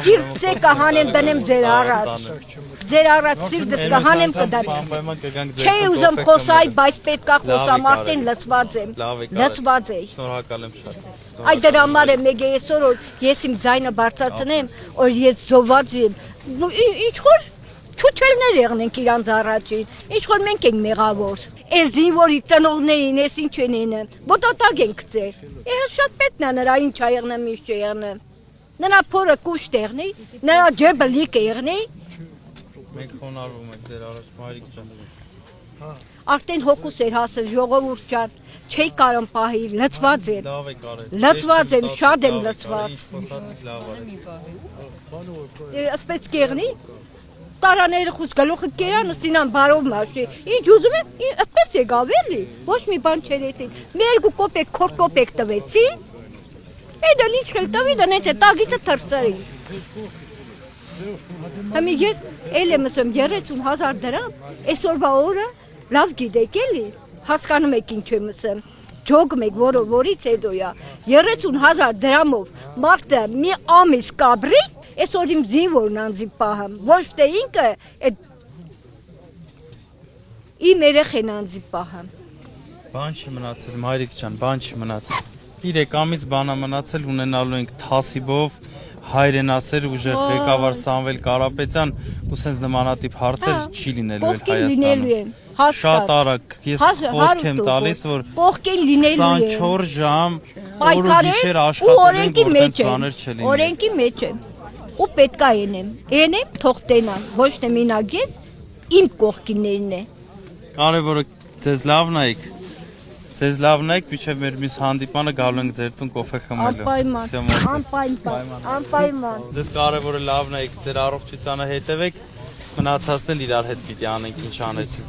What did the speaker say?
Սիրտսե կհանեմ դնեմ ձեր առաջ։ Ձեր առաջ սիրտս կհանեմ կդնեմ։ Չէի ուզում խոսալ, բայց պետքա խոսամ, արդեն լծված եմ։ Լծված եմ։ Շնորհակալ եմ շատ։ Այդ դրա համար է մեկ այսօր որ ես իմ ձայնը բարձրացնեմ, որ ես զոհված եմ։ Ինչ որ թութելներ եղնենք իրանց առաջին։ Ինչ որ մենք ենք մեղավոր։ Այս զինվորի ծնողներին էս ինչ են ելնեմ։ Բոտոտակ ենք ծեր։ Ես շատ պետքն է նրա ինչ ա եղնեմ, ինչ չեղնեմ։ Նրա փորը կուշտ եղնի, նրա ջեբը լիք եղնի։ Մենք խոնարհվում ենք ձեր առաջ, Մարիկ ջան։ Արդեն հոգուս էր հասել ժողովուրդ ջան, չի կարող պահի, լծված եմ։ Լավ եք արել։ Լծված եմ, շատ եմ լծված։ Խոսացիք լավ արեցիք։ Ասպես կեղնի։ Տարաները խուս գլուխը կերան, սինան բարով մաշի։ Ինչ ուզում եմ, ասպես եկավ էլի։ Ոչ մի բան չերեցին։ Մի երկու կոպեկ, քոր կոպեկ տվեցի։ Էդը լիչ խել տվի, դնեց է տագիցը թրծրի։ Համի ես էլ եմ ասում 30,000 դրամ, այսօրվա օրը լավ գիտեք էլի, հասկանում եք ինչ եմ ասում, ջոգում եք որից հետո է, 30,000 դրամով մարդը մի ամիս կաբրի, այսօր իմ զինվորն անձի պահեմ, ոչ թե ինքը, իմ երեխեն անձի պահեմ։ Բան չի մնացել, Մարիկ ջան, բան չի մնացել։ 3 ամիս բանա մնացել ունենալու ենք թասիբով, հայրեն ասեր ուժեղ ղեկավար Սամվել Կարապետյան ու սենց նմանատիպ հարցեր չի լինելու էլ Հայաստանում։ Շատ արագ, ես խոսք եմ տալիս, որ 24 ժամ օր ու գիշեր աշխատել ենք, որտենց բաներ չլինի։ Օրենքի մեջ եմ, ու պետքա ենեմ, թող տենան, ոչ թե մենակ ես, իմ կողքիններն է։ Կարևորը ձեզ լավն այք։ Ձեզ լավն եք, մինչև մեր մյուս հանդիպանը գալու ենք ձեր տուն կոֆե խմելու։ Անպայման։ Ձեզ կարևորը լավն եք, ձեր առողջությանը հետևեք, մնացածն էլ իրար հետ պիտի անենք ինչ անեցիք։